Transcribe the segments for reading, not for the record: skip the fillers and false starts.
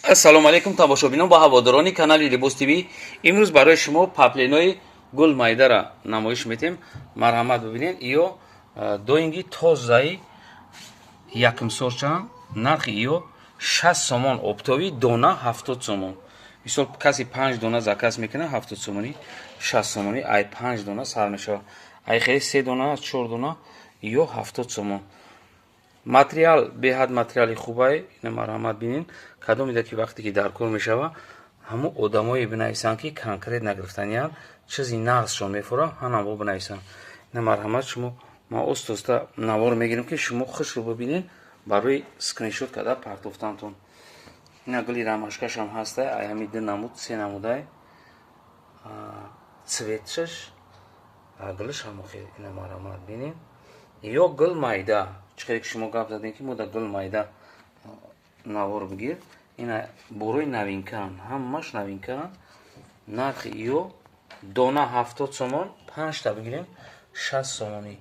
ассалому алейкум тамошобинон ба ҳаводорони канали Либос ТВ. имрӯз барои шумо папленои гул майдаро намоиш метем. Марҳамат бибинед. иё доинги тозаи якимсорча нархи иё 60 сомон оптови дона 70 сомон. мисол каси 5 дона заказ мекунад 70 сомони 60 сомони, ай 5 дона сар мешавад, ай хеле 3 дона 4 дона иё 70 сомон. материал беҳад материали хубае. ина марҳамат бинин. кадомида ки вақте ки дар кор мешава ҳамун одамое бинависанд ки конкрет нагирифтаниянд чизи нағзшон мефурам ҳанамво бинависанд. ина марҳамат шумо ма оста навор мегирем ки шумо хушро бибинед барои скриншот када партофтантон. ина гули рамашкашам ҳастай ай ҳами ду намуд се намудай цветшаш гулш ҳамо хел. ина марҳамат бинед. ё гул майда чиқаре ки шумо гап задем ки мода гул майда навор бигир. ина борои новинкаан ҳамаш новинкаан. нархи иё дона 70 сомон 5 та бигирем 60 сомонӣ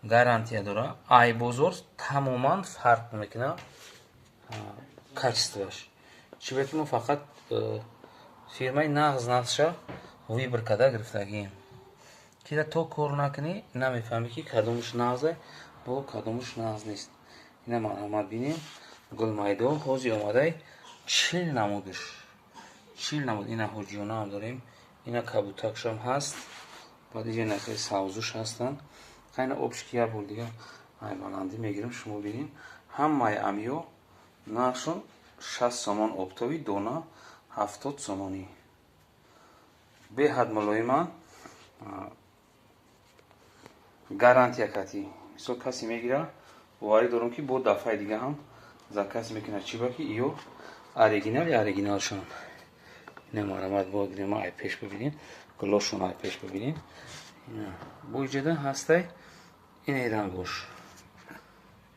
гарантия дора. ай бозор тамоман фарқ мекуна качестваш. чиба ки мо фақат фирмаи нағзша вибр када гирифтагием. кида то кор накунӣ намефаҳмӣ ки кадомаш нағзе бо кадомаш нағз нест. ина марҳамат бинем. гулмайдо ҳозир омадай 40 намудаш 40 намуд. ина ҳоҷиёнаам дорем. ина кабутакшам ҳаст. баъд ина хеле савзуш ҳастанд. қайна обшки як бор дига ай баландӣ мегирем шумо бинем. ҳамаи амё нархшон 60 сомон оптови дона 70 сомонӣ. беҳад мулоиманд. гарантия катӣ. мисол касе мегира боварӣ дорам ки бо дафъаи дига ҳам заказ мекунад. чиба ки иё оригиналшон. ина марҳамат богирем. ай пеш бибинем. гулошон ай пеш бибинем. ина бо иҷода ҳастай. ина рангош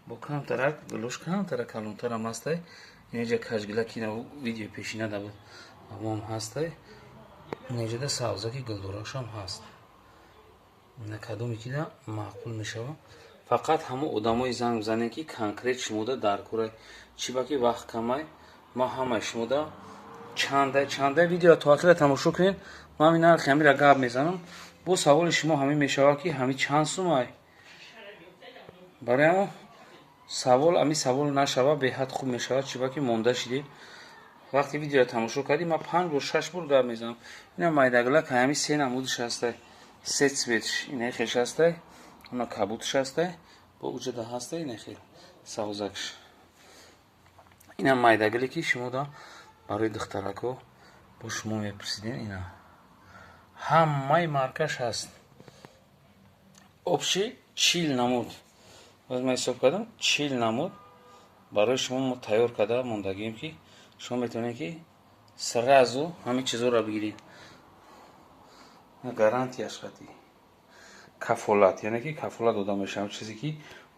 бо камтарак гулош камтарак калонтарам ҳастай. инҷа каҷгила ки на видео пешина дабуд амом ҳастай. ина иҷода савзаки гулдорашам ҳаст. ина кадоме кида маъқул мешава. фақат ҳамон одамои занг бизанем ки конкрет шумода дар кора. чиба ки вақт камай ма ҳамаи шумода чандай видео тоатира тамошо кунед. ма ҳамин нархи ҳамира гап мезанам. бо саволи шумо ҳамин мешава ки ҳами чанд сумай. барои ҳамон савол ҳами савол нашава беҳад хуб мешавад. чиба ки монда шидед. вақти видео тамошо кардем ма 5 бор 6 бор гап мезанам. ина майдагулак ҳами се намудаш ҳастай. се цветш ина хеш ҳастай. ина кабутш ҳастай. бо уҷада ҳастай. ина хел савзакш. ина майдагуле ки шумо да барои духтарако бо шумо мепурсидем. ина ҳамаи маркаш ҳаст. обши 40 намуд. боз ма ҳисоб кардам 40 намуд барои шумо мо тайёр карда мондагием ки шумо метавонед ки сразу ҳамин чизоро бигиред. гарантияш қатӣ. кафолат яъне ки кафолат дода мешавад. чизе ки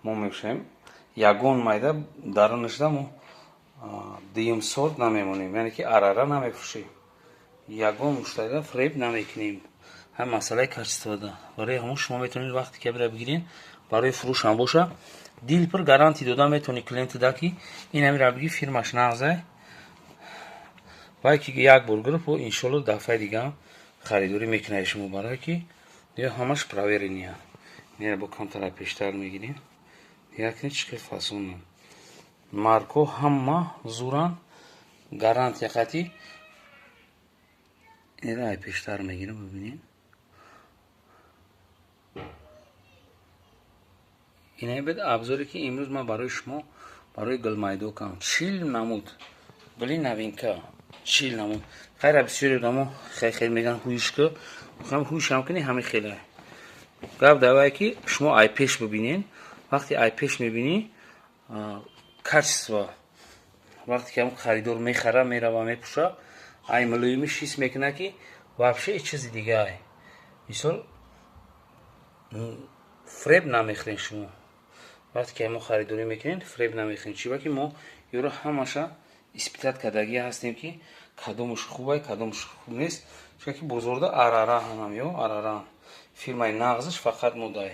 мо мешавем ягон майда дарунашда мо дуюм сорт намемонем. яъне ки арара намефуршем. ягон муштарида фреб намекунем. ҳам масъалаи качествода. барои ҳамон шумо метавонед вақте ки бира бигиред барои фурӯш ҳам боша дилпир гарантӣ дода метавонед клиентда ки ин ҳамира биги фирмаш нағзай. вай ки як бор гирифт иншоалло дафъаи дига ҳам харидорӣ мекунад шумо. барое ки ё ҳамаш проверения. ина бо камтара пештар мегирем. як не чӣ хел фасонанд. марко ҳама зуранд. гарантия қатӣ. ина ай пештар мегирем бибинед. ина бед абзоре ки имрӯз ман барои шумо барои гулмайдо кам 40 намуд гули новинка 40 намуд. хайра бисёри одамо хел меган ҳуишка хам ҳуишам кунӣ ҳамин хеле гап давае ки шумо ай пеш бибинед. вақте ай пеш мебинӣ качество вақте ки ҳам харидор мехара мерава мепуша ай мулоимиш ҳис мекуна ки вообще чизи дигае. мисол фреб намехӯрем шумо. вақте ки мо харидорӣ мекунем фреб намехӯрем. чиба ки мо ёро ҳамаша испитат кардагӣ ҳастем ки кадомаш хубай кадомаш хуб нест. чиба ки бозорда арара ҳанам ё арара фирмаи нағзаш фақат модай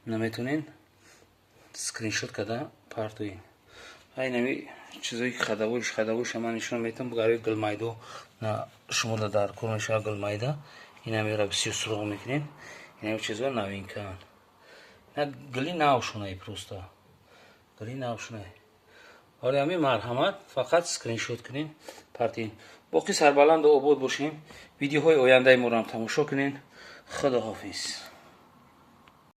наметонен скриншот када партоем. ай нами چیزایی که خداوش من نشون میتونم برای گلمایدو نه شما در کنشا گلمایدا اینا میره بسیار سرخ میکنین اینا چیزا نوینکن نه گلی ناوشونه پروستا گلی ناوشونه آره همین مرحمت فقط اسکرین شات کنین پارتین باقی سربلند و آباد باشیم ویدیوهای آینده ما رو هم تماشا کنین خداحافظ